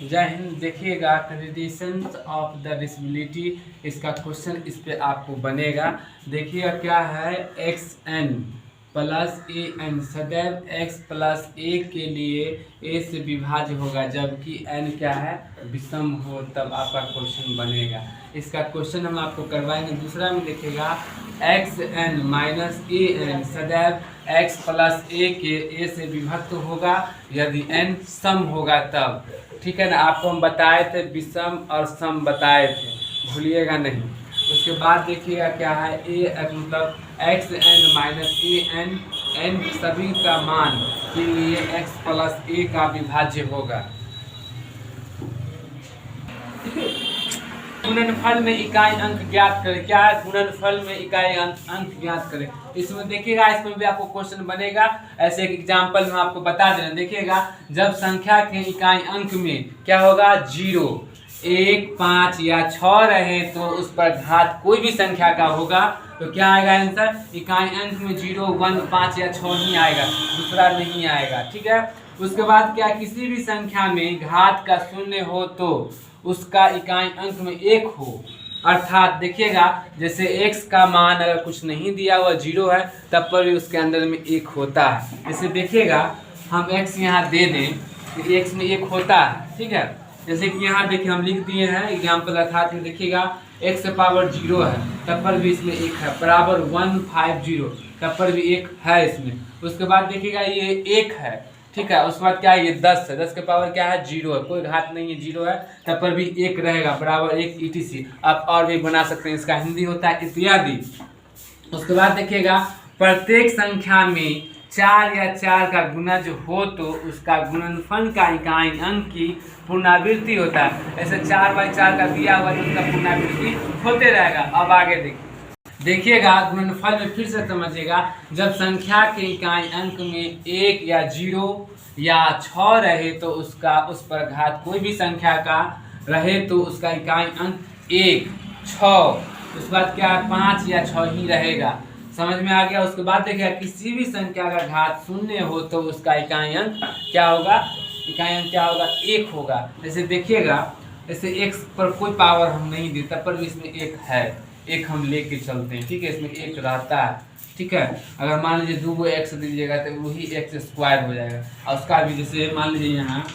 जय हिंद। देखिएगा conditions of the disability, इसका क्वेश्चन इस पे आपको बनेगा। देखिएगा क्या है, x N plus A N सदैव एक्स प्लस ए के लिए ए से विभाज्य होगा, जबकि एन क्या है, विषम हो, तब आपका क्वेश्चन बनेगा। इसका क्वेश्चन हम आपको करवाएंगे। दूसरा में देखिएगा x N minus A N सदैव एक्स प्लस ए के ए से विभक्त होगा यदि एन सम होगा तब। ठीक है ना, आपको हम बताए थे विषम और सम बताए थे, भूलिएगा नहीं। उसके बाद देखिएगा क्या है, ए मतलब x N minus A N, N सभी का मान के लिए एक्स प्लस ए का विभाज्य होगा। गुणनफल में इकाई अंक ज्ञात करें। क्या है, गुणनफल में इकाई अंक ज्ञात करें। इसमें देखिएगा, इसमें भी आपको क्वेश्चन बनेगा। ऐसे एक एग्जांपल में आपको बता देना। देखिएगा, जब संख्या के इकाई अंक में क्या होगा, 0, 1, 5 या 6 रहे तो उस पर घात कोई भी संख्या का होगा तो क्या आएगा आंसर, इकाई अंक में 0, 1, 5 या 6 ही आएगा, दूसरा नहीं आएगा। ठीक है। उसके बाद क्या, किसी भी संख्या में घात का 0 हो तो उसका इकाई अंक में 1 हो। अर्थात देखिएगा, जैसे x का मान अगर कुछ नहीं दिया हुआ 0 है तब पर भी उसके अंदर में 1 होता है। जैसे देखिएगा, हम x यहाँ दे दें तो x में 1 होता है। ठीक है। जैसे कि यहाँ देखिए हम लिख दिए हैं एग्जाम्पल, अर्थात में देखिएगा x से पावर 0 है तब पर भी इसमें 1 है, बराबर 150 तब पर भी 1 है इसमें। उसके बाद देखिएगा ये 1 है। ठीक है। उसके बाद क्या है, ये 10 है, 10 के पावर क्या है, 0 है, कोई घात नहीं है, 0 है, तब पर भी 1 रहेगा, बराबर 1 ETC। आप और भी बना सकते हैं, इसका हिंदी होता है इत्यादि। उसके बाद देखिएगा, प्रत्येक संख्या में 4 या 4 का गुणज हो तो उसका गुणनफल का इकाई अंक की पुनरावृत्ति होता है। ऐसे 4/4 का दिया हुआ तो उसका पुनरावृत्ति होते रहेगा। अब आगे देखिएगा, गुणनफल में फिर से समझिएगा, जब संख्या के इकाई अंक में 1 या 0 या 6 रहे तो उसका उस पर घात कोई भी संख्या का रहे तो उसका इकाई अंक 1, 6, उसके बाद क्या है, 5 या 6 ही रहेगा। समझ में आ गया। उसके बाद देखिएगा, किसी भी संख्या का घात 0 हो तो उसका इकाई अंक क्या होगा, इकाई अंक क्या होगा, 1 होगा। जैसे देखिएगा, जैसे x पर कोई पावर हम नहीं दी तब पर भी इसमें 1 है, 1 हम लेके चलते हैं। ठीक है, इसमें 1 रहता है। ठीक है। अगर मान लीजिए 2 x दीजिएगा तो वही x स्क्वायर हो जाएगा। और उसका भी जैसे मान लीजिए यहाँ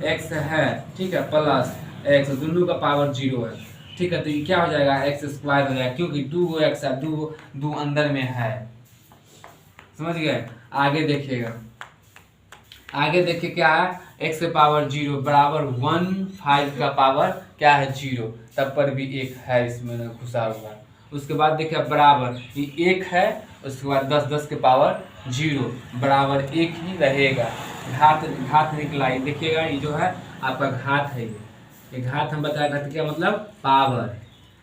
x है, ठीक है, प्लस x, दोनों का पावर 0 है। ठीक है, तो ये क्या हो जाएगा, x स्क्वायर हो जाएगा, क्योंकि 2 x है, 2 अंदर में है। समझ गए। आगे देखिएगा, आगे देखिए क्या है, x के पावर 0 बराबर 1/5 का पावर क्या है, 0, तब पर भी 1 है इसमें घुसा हुआ। उसके बाद देखिए बराबर ये 1 है, उसके बाद 10 के पावर 0 बराबर 1 ही रहेगा। घात निकला, ये देखिएगा, ये जो है आपका घात है, ये घात हम बताया, घात क्या मतलब, पावर।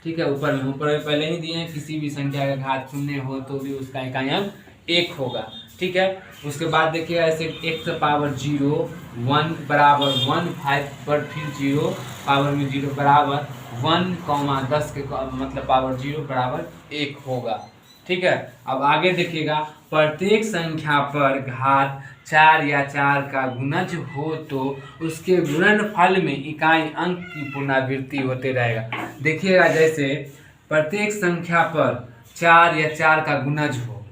ठीक है। ऊपर में पहले ही दिए हैं, किसी भी संख्या का घात 0 हो तो भी उसका इकाई अंक 1 होगा। ठीक है। उसके बाद देखिएगा, ऐसे x पावर 0, 1 बराबर 1/5 पर फिर 0 पावर में 0 बराबर 1, 10 के मतलब पावर 0 बराबर 1 होगा। ठीक है। अब आगे देखिएगा, प्रत्येक संख्या पर घात 4 या 4 का गुणज हो तो उसके गुणनफल में इकाई अंक की पुनरावृत्ति होते रहेगा। देखिएगा, जैसे प्रत्येक संख्या पर 4 या 4 का गुणज हो,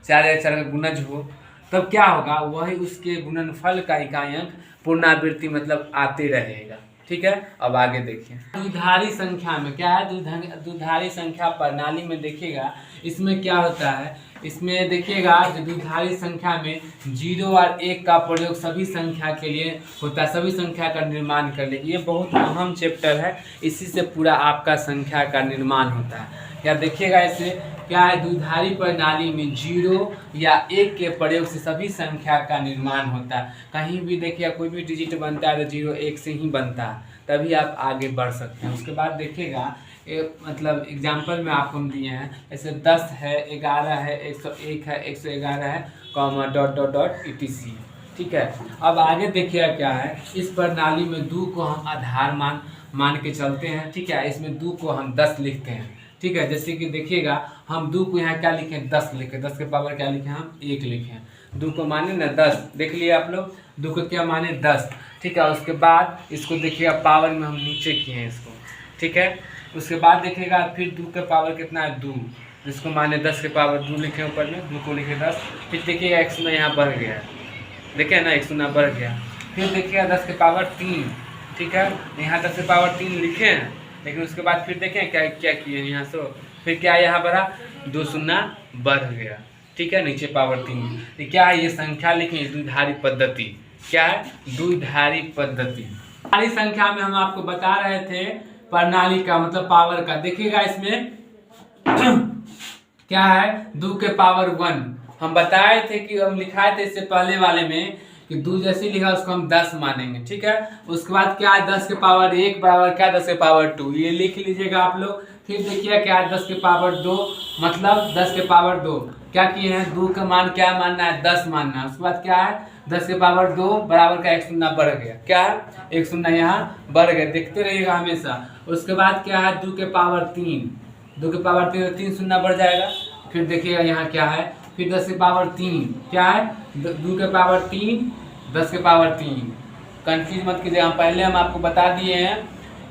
4 या 4 का गुणज हो तब क्या होगा, वही उसके गुणनफल का इकाई अंक पुनरावृत्ति मतलब आते रहेगा। ठीक है। अब आगे देखिए, द्विधारी संख्या में क्या है, द्विधारी संख्या प्रणाली में देखिएगा, इसमें क्या होता है, इसमें देखिएगा जो द्विधारी संख्या में 0 और 1 का प्रयोग सभी संख्या के लिए होता है, सभी संख्या का निर्माण कर ले। ये बहुत अहम चैप्टर है, इसी से पूरा आपका संख्या का निर्माण होता है। या देखिएगा, ऐसे क्या है, द्विधारी प्रणाली में 0 या 1 के प्रयोग से सभी संख्या का निर्माण होता है। कहीं भी देखिए कोई भी डिजिट बनता है तो 0, 1 से ही बनता है, तभी आप आगे बढ़ सकते हैं। उसके बाद देखिएगा, मतलब एग्जाम्पल में आपको हम दिए हैं, ऐसे 10 है, 11 है, 101 है, 111 है, कॉमा डॉट ETC। ठीक है। अब आगे देखिएगा क्या है, इस प्रणाली में 2 को हम आधार मान के चलते हैं। ठीक है। इसमें 2 को हम 10 लिखते हैं। ठीक है। जैसे कि देखिएगा, हम 2 को यहाँ क्या लिखें, 10 लिखें, 10 के पावर क्या लिखें, हम 1 लिखें। 2 को माने ना 10, देख लिए आप लोग, 2 को क्या माने 10, ठीक है। उसके बाद इसको देखिएगा पावर में हम नीचे किए हैं इसको, ठीक है। उसके बाद देखिएगा फिर 2 का पावर कितना है 2, इसको माने 10 के पावर 2 लिखे ऊपर में, 2 को लिखे 10, फिर देखिएगा एक शून्य यहाँ बढ़ गया है, देखिए ना एक शून्य बढ़ गया। फिर देखिएगा 10 के पावर 3, ठीक है, यहाँ 10 के पावर 3 लिखे हैं, लेकिन उसके बाद फिर देखें क्या क्या किए यहाँ से, फिर क्या यहाँ बढ़ा 2 शून्य बढ़ गया, ठीक है, नीचे पावर 3। तो क्या है ये संख्या लिखें, द्विधारी पद्धति, क्या है द्विधारी पद्धति। द्विधारी संख्या में हम आपको बता रहे थे प्रणाली का मतलब पावर का, देखिएगा इसमें क्या है 2 के पावर 1, हम बताए थे कि हम लिखाए थे इससे पहले वाले में कि 2 जैसे लिखा उसको हम 10 मानेंगे, ठीक है। उसके बाद क्या है 10 के पावर 1 बराबर क्या 10 के पावर 2, ये लिख लीजिएगा आप लोग। फिर देखिए क्या है 10 के पावर 2 मतलब 10 के पावर 2 क्या किए हैं, 2 का मान क्या मानना है 10 मानना है। उसके बाद क्या है 10 के पावर 2 बराबर का एक शून्य बढ़ गया, क्या है एक शून्य यहाँ बढ़ गया, देखते रहिएगा हमेशा। उसके बाद क्या है 2 के पावर 3, 2 के पावर 3 शून्य बढ़ जाएगा। फिर देखिएगा यहाँ क्या है फिर 10 के पावर 3 क्या है 2 के पावर 3 10 के पावर 3, कन्फ्यूज मत कीजिएगा, पहले हम आपको बता दिए हैं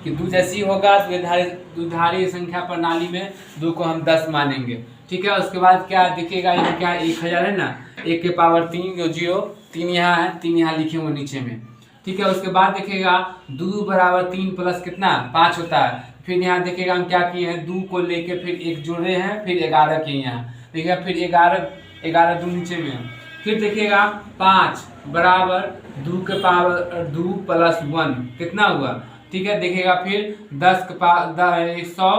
कि 2 जैसी होगा द्विधारी संख्या प्रणाली में 2 को हम 10 मानेंगे, ठीक है। उसके बाद क्या देखिएगा यहाँ क्या 1000 है ना, 1 के पावर 3 जो 0 3 यहाँ है, 3 यहाँ लिखे हुए नीचे में, ठीक है। उसके बाद देखिएगा 2 बराबर 3 प्लस कितना 5 होता है। फिर यहाँ देखिएगा हम क्या किए हैं 2 को लेके फिर 1 जोड़े हैं, फिर 11 किए यहाँ, देखिएगा फिर 11 2 नीचे में। फिर देखिएगा 5 बराबर 2 के पावर 2 प्लस 1 कितना हुआ, ठीक है। देखिएगा फिर 10 के पावर 100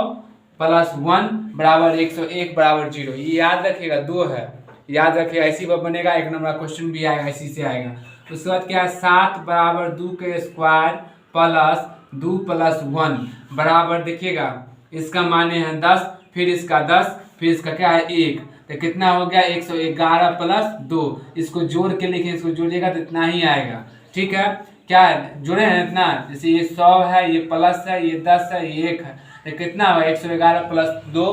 प्लस 1 बराबर 101 बराबर 0, ये याद रखिएगा 2 है, याद रखिएगा, ऐसी बार बनेगा 1 नंबर का क्वेश्चन भी आएगा, इसी से आएगा। उसके बाद क्या है 7 बराबर 2 के स्क्वायर प्लस 2 प्लस 1 बराबर देखिएगा इसका माने हैं 10, फिर इसका 10, फिर इसका क्या है 1, तो कितना हो गया 111 प्लस 2, इसको जोड़ के लिखें, इसको जोड़िएगा तो इतना ही आएगा, ठीक है। क्या है जुड़े हैं इतना, जैसे ये 100 है, ये प्लस है, ये 10 है, ये 1 है, तो कितना हुआ 111 प्लस 2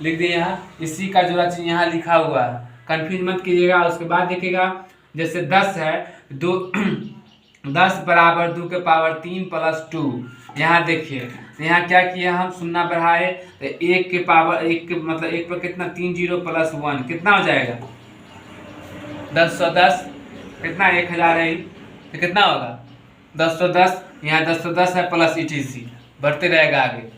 लिख दिए यहाँ, इसी का जोड़ा चीज यहाँ लिखा हुआ है, कन्फ्यूज मत कीजिएगा। उसके बाद देखिएगा जैसे 10 है 2 10 बराबर 2 के पावर 3 प्लस 2, यहाँ देखिए तो यहाँ क्या किया हम शून्य बढ़ाए तो 1 के पावर 1 के मतलब 1 पर कितना 3 0 प्लस 1 कितना हो जाएगा 1010, कितना 1000 है तो कितना होगा 1010, यहाँ 1010 है प्लस ETC बढ़ते रहेगा आगे।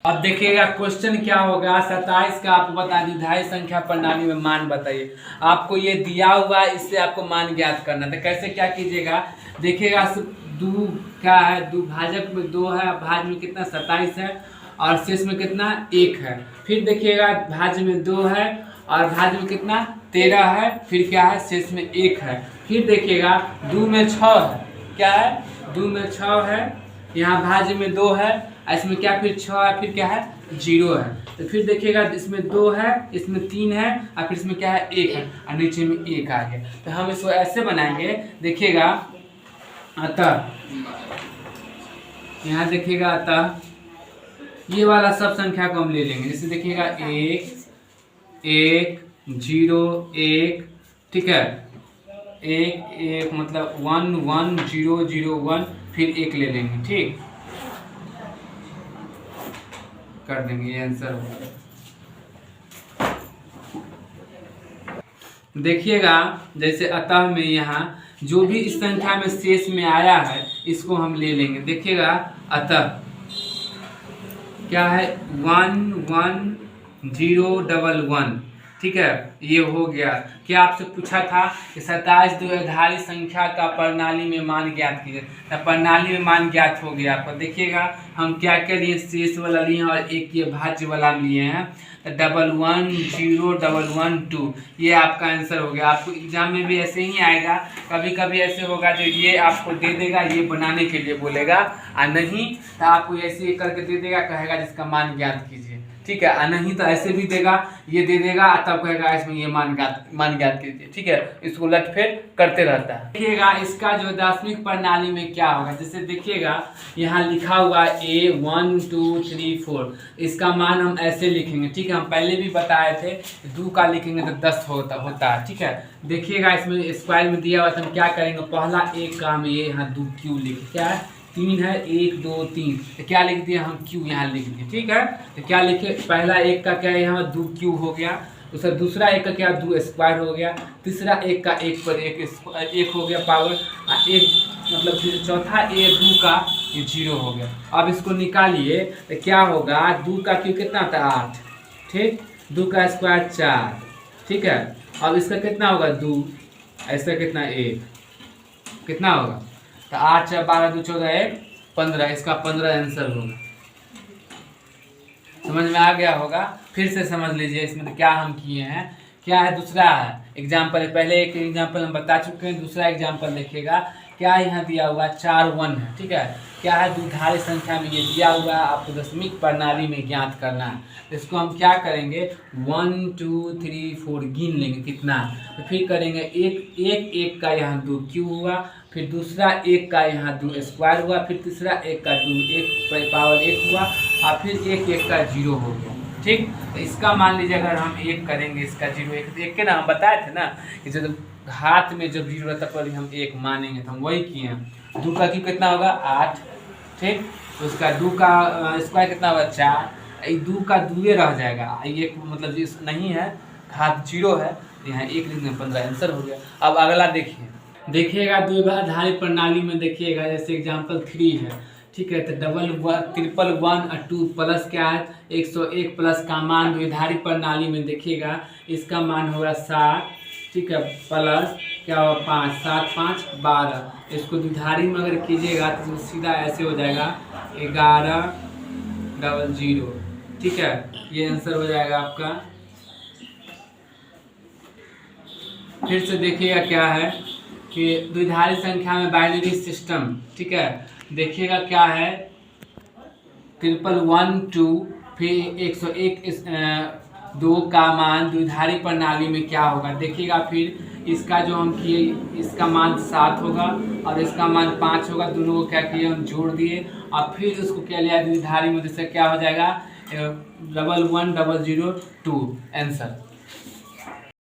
अब देखिएगा क्वेश्चन क्या होगा 27 का, आपको बता दी द्विधारी संख्या प्रणाली में मान बताइए, आपको ये दिया हुआ है, इससे आपको मान ज्ञात करना है। तो कैसे क्या कीजिएगा देखिएगा 2 क्या है 2 भाजक में 2 है, भाज्य में कितना 27 है और शेष में कितना 1 है। फिर देखिएगा भाज्य में 2 है और भाज्य में कितना 13 है, फिर क्या है शेष में 1 है। फिर देखिएगा 2 में 6 है, क्या है 2 में 6 है, यहाँ भाज्य में 2 है, इसमें क्या फिर 6 है, फिर क्या है 0 है। तो फिर देखिएगा इसमें 2 है, इसमें 3 है और फिर इसमें क्या है 1 है और नीचे में 1 आ गया। तो हम इसको ऐसे बनाएंगे देखिएगा, अतः यहाँ देखिएगा अतः ये वाला सब संख्या को हम ले लेंगे, जैसे देखिएगा 1 1 0 1, ठीक है 1 1 मतलब 1 1 0 0 1, फिर 1 ले लेंगे, ठीक कर देंगे, ये आंसर होगा। देखिएगा जैसे अतः में यहाँ जो भी इस संख्या में शेष में आया है इसको हम ले लेंगे। देखिएगा अतः क्या है 1 1 0 1 1, ठीक है ये हो गया। क्या आपसे पूछा था कि 27 द्विधारी संख्या का प्रणाली में मान ज्ञात कीजिए, तो प्रणाली में मान ज्ञात हो गया आपको। देखिएगा हम क्या क्या लिए शेष वाला लिए और एक ये भाज्य वाला लिए हैं, तो 1 1 0 1 1 2 ये आपका आंसर हो गया। आपको एग्जाम में भी ऐसे ही आएगा, कभी कभी ऐसे होगा जो ये आपको दे देगा ये बनाने के लिए बोलेगा और नहीं तो आपको ऐसे करके दे देगा, कहेगा जिसका मान ज्ञात कीजिए, ठीक। ठीक है, नहीं तो ऐसे भी देगा, ये दे देगा, तब कहेगा इसमें ये मान ज्ञात कीजिए, ठीक है। इसको उलटफेर करते रहता है। देखिएगा इसका जो दशमिक प्रणाली में क्या होगा, जैसे देखिएगा यहाँ लिखा हुआ A 1 2 3 4, इसका मान हम ऐसे लिखेंगे, ठीक है। हम पहले भी बताए थे 2 का लिखेंगे तो 10 होता है, ठीक है। देखिएगा इसमें स्क्वायर में दिया हुआ था, हम क्या करेंगे, पहला एक का हम ये यहाँ 2 क्यू लिखे, क्या है 3 है, 1 2 3, तो क्या लिख दिया हम क्यू यहाँ लिख दिए, ठीक है। तो क्या लिखे, पहला एक का क्या है यहाँ 2 क्यू हो गया, उसका दूसरा एक का क्या 2 स्क्वायर हो गया, तीसरा एक का 1 पर 1 हो गया पावर, एक मतलब चौथा ए 2 का ये 0 हो गया। अब इसको निकालिए तो क्या होगा, 2 का क्यू कितना था 8, ठीक, 2 का स्क्वायर 4, ठीक है। अब इसका कितना होगा 2, ऐसा कितना 1, कितना होगा, तो 8 4 12 2 14 1 15, इसका 15 आंसर होगा। समझ में आ गया होगा। फिर से समझ लीजिए इसमें तो क्या हम किए हैं, क्या है दूसरा है एग्जाम्पल, पहले एक एग्जाम्पल हम बता चुके हैं, दूसरा एग्जाम्पल देखिएगा क्या यहाँ दिया हुआ 4 1 है, ठीक है। क्या है, द्विधारी संख्या में ये दिया हुआ है, आपको दशमिक प्रणाली में ज्ञात करना है। तो इसको हम क्या करेंगे 1 2 3 4 गिन लेंगे कितना, तो फिर करेंगे एक का यहाँ 2 क्यू हुआ, फिर दूसरा एक का यहाँ 2 स्क्वायर हुआ, फिर तीसरा एक का 2 1 पावर 1 हुआ, और फिर एक का 0 हो गया, ठीक। तो इसका मान लीजिए अगर हम 1 करेंगे, इसका 0 1 के ना हम बताए थे ना कि जब हाथ में जब 0 रहता पर हम 1 मानेंगे, तो हम वही किए हैं। 2 का क्यू कितना होगा 8, ठीक, तो उसका 2 का स्क्वायर कितना होगा 4, 2 का 2 रह जाएगा, ये मतलब जिस नहीं है हाथ 0 है, यहाँ 1 लिखने 15 आंसर हो गया। अब अगला देखिएगा द्विधारी प्रणाली में देखिएगा, जैसे एग्जाम्पल 3 है, ठीक है। तो 111 प्लस क्या है 101 प्लस का मान द्विधारी प्रणाली में देखिएगा इसका मान होगा 7, ठीक है, प्लस क्या होगा 5 7 5 12, इसको द्विधारी में अगर कीजिएगा तो सीधा ऐसे हो जाएगा 1100, ठीक है। ये आंसर हो जाएगा आपका। फिर से देखिएगा क्या है कि द्विधारी संख्या में बाइनरी सिस्टम, ठीक है। देखिएगा क्या है 111 फिर 101 2 का मान द्विधारी प्रणाली में क्या होगा, देखिएगा फिर इसका जो हम किए इसका मान 7 होगा और इसका मान 5 होगा, दोनों को क्या किए हम जोड़ दिए और फिर उसको क्या लिया द्विधारी में, जिससे क्या हो जाएगा 11002 आंसर।